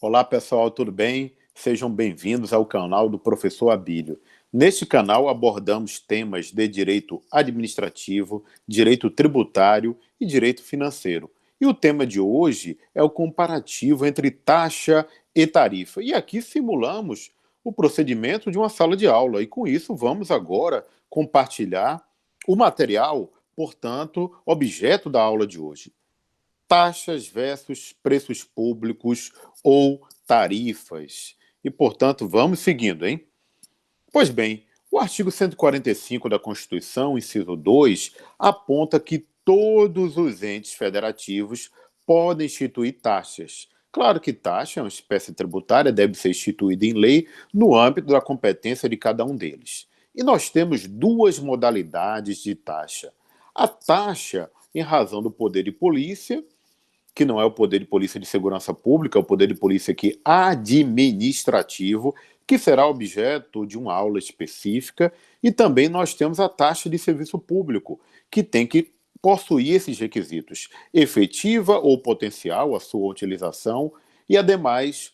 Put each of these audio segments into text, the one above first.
Olá pessoal, tudo bem? Sejam bem-vindos ao canal do Professor Abílio. Neste canal abordamos temas de direito administrativo, direito tributário e direito financeiro. E o tema de hoje é o comparativo entre taxa e tarifa. E aqui simulamos o procedimento de uma sala de aula. E com isso vamos agora compartilhar o material, portanto, objeto da aula de hoje. Taxas versus preços públicos ou tarifas. E, portanto, vamos seguindo, hein? Pois bem, o artigo 145 da Constituição, inciso 2, aponta que todos os entes federativos podem instituir taxas. Claro que taxa é uma espécie tributária, deve ser instituída em lei no âmbito da competência de cada um deles. E nós temos duas modalidades de taxa. A taxa em razão do poder de polícia, que não é o poder de polícia de segurança pública, é o poder de polícia aqui administrativo, que será objeto de uma aula específica, e também nós temos a taxa de serviço público, que tem que possuir esses requisitos, efetiva ou potencial, a sua utilização, e ademais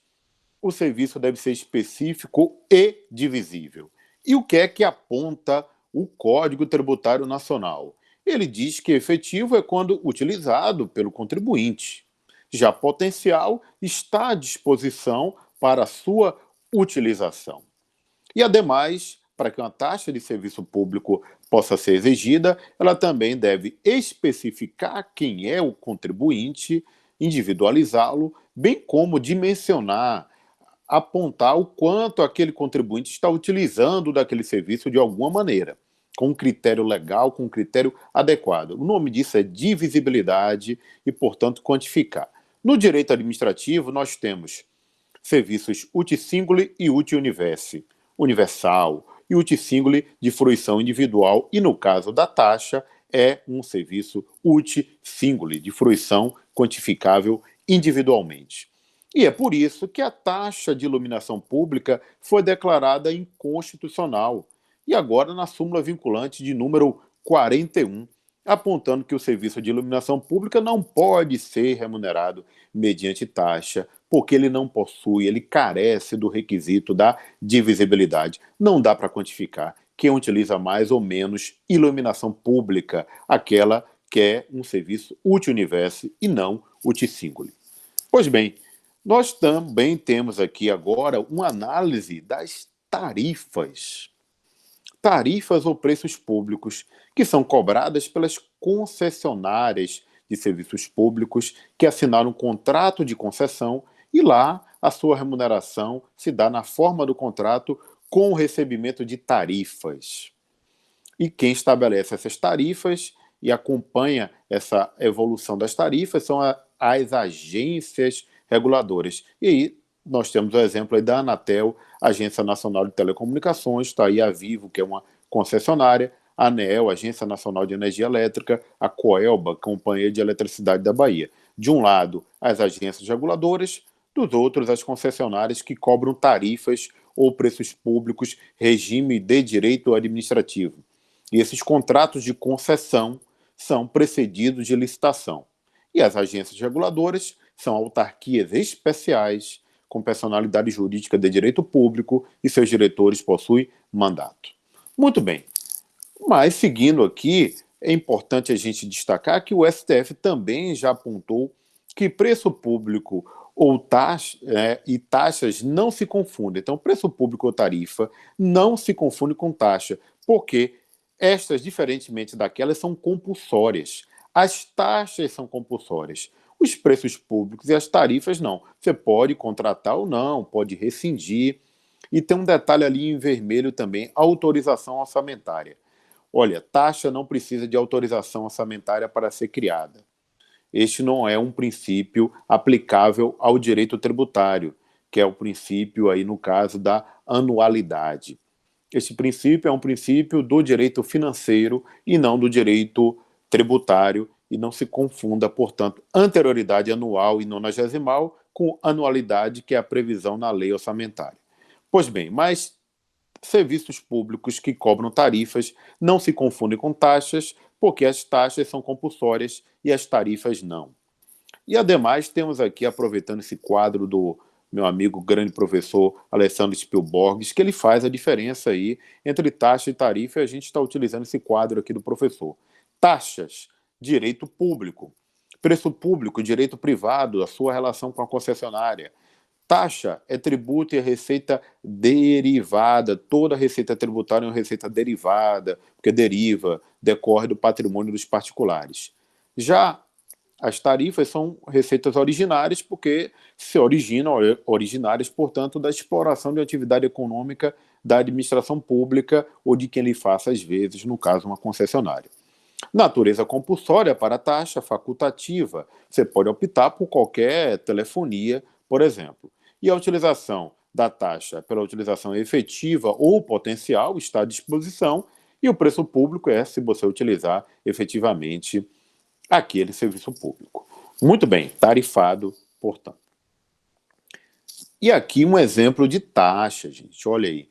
o serviço deve ser específico e divisível. E o que é que aponta o Código Tributário Nacional? Ele diz que efetivo é quando utilizado pelo contribuinte. Já potencial está à disposição para a sua utilização. E, ademais, para que uma taxa de serviço público possa ser exigida, ela também deve especificar quem é o contribuinte, individualizá-lo, bem como dimensionar, apontar o quanto aquele contribuinte está utilizando daquele serviço de alguma maneira, com um critério legal, com um critério adequado. O nome disso é divisibilidade e, portanto, quantificar. No direito administrativo, nós temos serviços uti singuli e uti universi, universal, e uti singuli de fruição individual, e no caso da taxa, é um serviço uti singuli, de fruição quantificável individualmente. E é por isso que a taxa de iluminação pública foi declarada inconstitucional, e agora na súmula vinculante de número 41, apontando que o serviço de iluminação pública não pode ser remunerado mediante taxa, porque ele não possui, ele carece do requisito da divisibilidade. Não dá para quantificar quem utiliza mais ou menos iluminação pública, aquela que é um serviço uti-universe e não uti-singuli. Pois bem, nós também temos aqui agora uma análise das tarifas. Tarifas ou preços públicos que são cobradas pelas concessionárias de serviços públicos que assinaram um contrato de concessão e lá a sua remuneração se dá na forma do contrato com o recebimento de tarifas. E quem estabelece essas tarifas e acompanha essa evolução das tarifas são as agências reguladoras. E aí nós temos o exemplo aí da Anatel, Agência Nacional de Telecomunicações, está aí a Vivo, que é uma concessionária, a ANEEL, Agência Nacional de Energia Elétrica, a Coelba, Companhia de Eletricidade da Bahia. De um lado, as agências reguladoras, dos outros, as concessionárias que cobram tarifas ou preços públicos, regime de direito administrativo. E esses contratos de concessão são precedidos de licitação. E as agências reguladoras são autarquias especiais com personalidade jurídica de direito público e seus diretores possuem mandato. Muito bem, mas seguindo aqui, é importante a gente destacar que o STF também já apontou que preço público ou taxa, e taxas não se confundem. Então, preço público ou tarifa não se confunde com taxa, porque estas, diferentemente daquelas, são compulsórias. As taxas são compulsórias. Os preços públicos e as tarifas não. Você pode contratar ou não, pode rescindir. E tem um detalhe ali em vermelho também, autorização orçamentária. Olha, taxa não precisa de autorização orçamentária para ser criada. Este não é um princípio aplicável ao direito tributário, que é o princípio aí no caso da anualidade. Este princípio é um princípio do direito financeiro e não do direito tributário, e não se confunda, portanto, anterioridade anual e nonagesimal com anualidade, que é a previsão na lei orçamentária. Pois bem, mas serviços públicos que cobram tarifas não se confundem com taxas, porque as taxas são compulsórias e as tarifas não. E, ademais, temos aqui, aproveitando esse quadro meu amigo grande professor Alessandro Spielborges, que ele faz a diferença aí entre taxa e tarifa, e a gente está utilizando esse quadro aqui do professor. Taxas, direito público. Preço público, direito privado, a sua relação com a concessionária. Taxa é tributo e receita derivada. Toda receita tributária é uma receita derivada, porque deriva, decorre do patrimônio dos particulares. Já as tarifas são receitas originárias, porque se originam, originárias, portanto, da exploração de atividade econômica da administração pública ou de quem lhe faça, às vezes, no caso, uma concessionária. Natureza compulsória para a taxa, facultativa. Você pode optar por qualquer telefonia, por exemplo. E a utilização da taxa pela utilização efetiva ou potencial está à disposição, e o preço público é se você utilizar efetivamente aquele serviço público. Muito bem, tarifado, portanto. E aqui um exemplo de taxa, gente. Olha aí.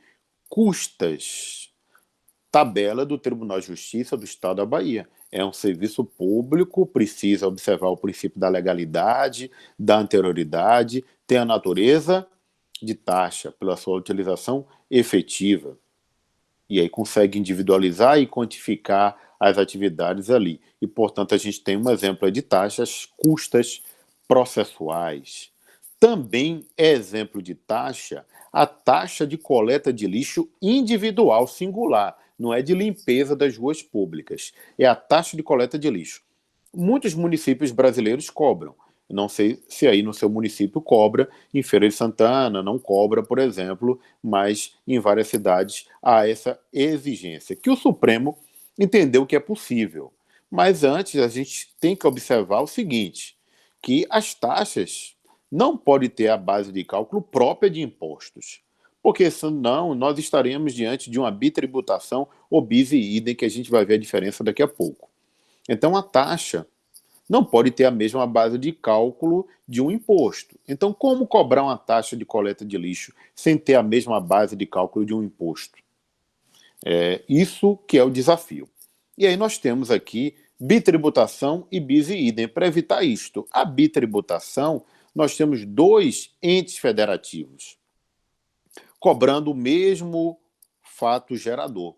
Custas. Tabela do Tribunal de Justiça do Estado da Bahia. É um serviço público, precisa observar o princípio da legalidade, da anterioridade, tem a natureza de taxa pela sua utilização efetiva. E aí consegue individualizar e quantificar as atividades ali. E, portanto, a gente tem um exemplo de taxas custas processuais. Também é exemplo de taxa a taxa de coleta de lixo individual singular, não é de limpeza das ruas públicas, é a taxa de coleta de lixo. Muitos municípios brasileiros cobram. Não sei se aí no seu município cobra, em Feira de Santana não cobra, por exemplo, mas em várias cidades há essa exigência, que o Supremo entendeu que é possível. Mas antes a gente tem que observar o seguinte, que as taxas não podem ter a base de cálculo própria de impostos, porque senão nós estaremos diante de uma bitributação ou bis e idem, que a gente vai ver a diferença daqui a pouco. Então a taxa não pode ter a mesma base de cálculo de um imposto. Então, como cobrar uma taxa de coleta de lixo sem ter a mesma base de cálculo de um imposto? Isso que é o desafio. E aí nós temos aqui bitributação e bis e idem. Para evitar isto, a bitributação, nós temos dois entes federativos cobrando o mesmo fato gerador,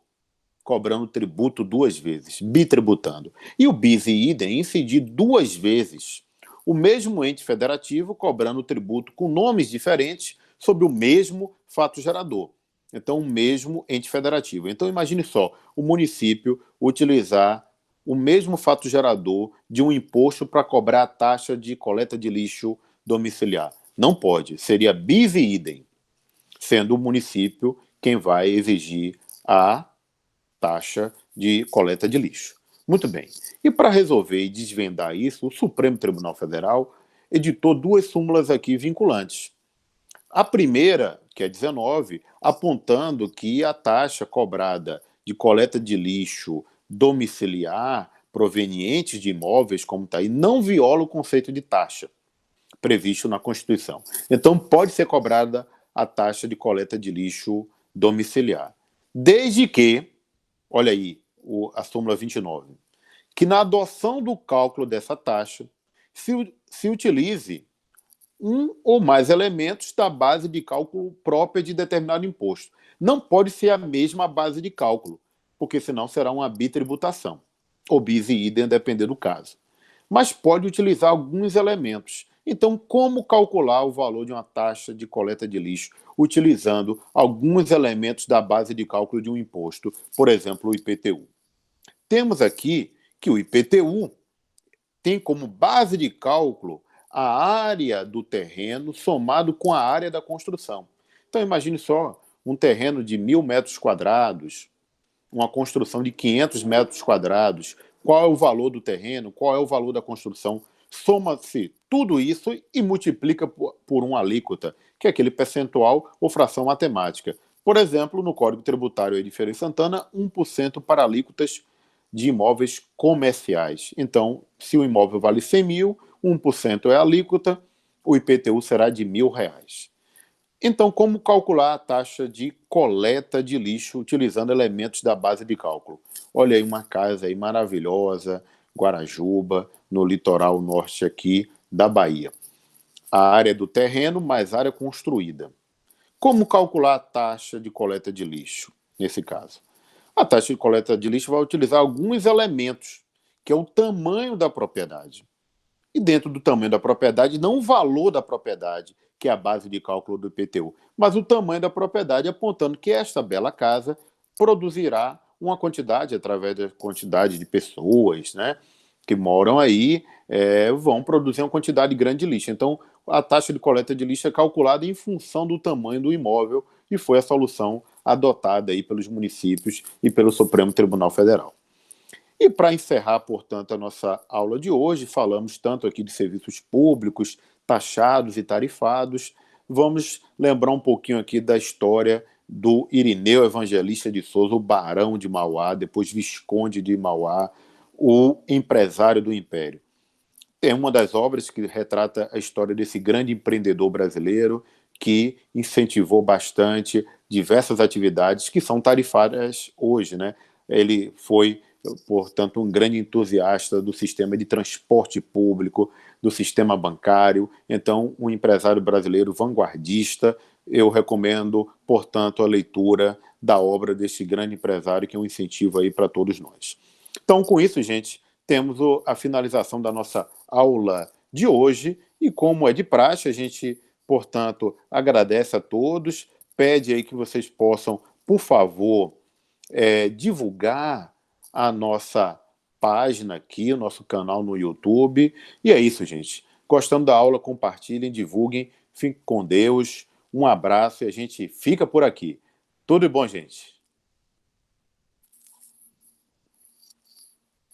cobrando tributo duas vezes, bitributando. E o bis e idem incidir duas vezes, o mesmo ente federativo cobrando tributo com nomes diferentes sobre o mesmo fato gerador. Então, o mesmo ente federativo. Então, imagine só, o município utilizar o mesmo fato gerador de um imposto para cobrar a taxa de coleta de lixo domiciliar. Não pode, seria bis e idem, sendo o município quem vai exigir a taxa de coleta de lixo. Muito bem. E para resolver e desvendar isso, o Supremo Tribunal Federal editou duas súmulas aqui vinculantes. A primeira, que é 19, apontando que a taxa cobrada de coleta de lixo domiciliar provenientes de imóveis, como está aí, não viola o conceito de taxa previsto na Constituição. Então, pode ser cobrada a taxa de coleta de lixo domiciliar. Desde que, olha aí, a súmula 29, que na adoção do cálculo dessa taxa se utilize um ou mais elementos da base de cálculo própria de determinado imposto. Não pode ser a mesma base de cálculo, porque senão será uma bitributação, ou bis e idem, dependendo do caso. Mas pode utilizar alguns elementos. Então, como calcular o valor de uma taxa de coleta de lixo utilizando alguns elementos da base de cálculo de um imposto, por exemplo, o IPTU? Temos aqui que o IPTU tem como base de cálculo a área do terreno somado com a área da construção. Então, imagine só, um terreno de 1.000 metros quadrados, uma construção de 500 metros quadrados, qual é o valor do terreno, qual é o valor da construção, soma-se tudo isso e multiplica por uma alíquota, que é aquele percentual ou fração matemática. Por exemplo, no Código Tributário de Feira de Santana, 1% para alíquotas de imóveis comerciais. Então, se o imóvel vale 100 mil, 1% é a alíquota, o IPTU será de R$ 1.000. Então, como calcular a taxa de coleta de lixo utilizando elementos da base de cálculo? Olha aí uma casa aí maravilhosa, Guarajuba, no litoral norte aqui da Bahia. a área do terreno mais área construída. Como calcular a taxa de coleta de lixo, nesse caso? A taxa de coleta de lixo vai utilizar alguns elementos, que é o tamanho da propriedade. E dentro do tamanho da propriedade, não o valor da propriedade, que é a base de cálculo do IPTU, mas o tamanho da propriedade, apontando que esta bela casa produzirá uma quantidade, através da quantidade de pessoas, né, que moram aí, vão produzir uma quantidade grande de lixo. Então, a taxa de coleta de lixo é calculada em função do tamanho do imóvel e foi a solução adotada aí pelos municípios e pelo Supremo Tribunal Federal. E para encerrar, portanto, a nossa aula de hoje, falamos tanto aqui de serviços públicos, taxados e tarifados. Vamos lembrar um pouquinho aqui da história do Irineu Evangelista de Souza, o Barão de Mauá, depois Visconde de Mauá, o empresário do Império. É uma das obras que retrata a história desse grande empreendedor brasileiro que incentivou bastante diversas atividades que são tarifárias hoje, né? Ele foi, portanto, um grande entusiasta do sistema de transporte público, do sistema bancário. Então, um empresário brasileiro vanguardista. Eu recomendo, portanto, a leitura da obra deste grande empresário, que é um incentivo aí para todos nós. Então, com isso, gente, temos a finalização da nossa aula de hoje. E como é de praxe, a gente, portanto, agradece a todos, pede aí que vocês possam, por favor, divulgar a nossa página aqui, o nosso canal no YouTube. E é isso, gente. Gostando da aula, compartilhem, divulguem. Fiquem com Deus. Um abraço e a gente fica por aqui. Tudo de bom, gente.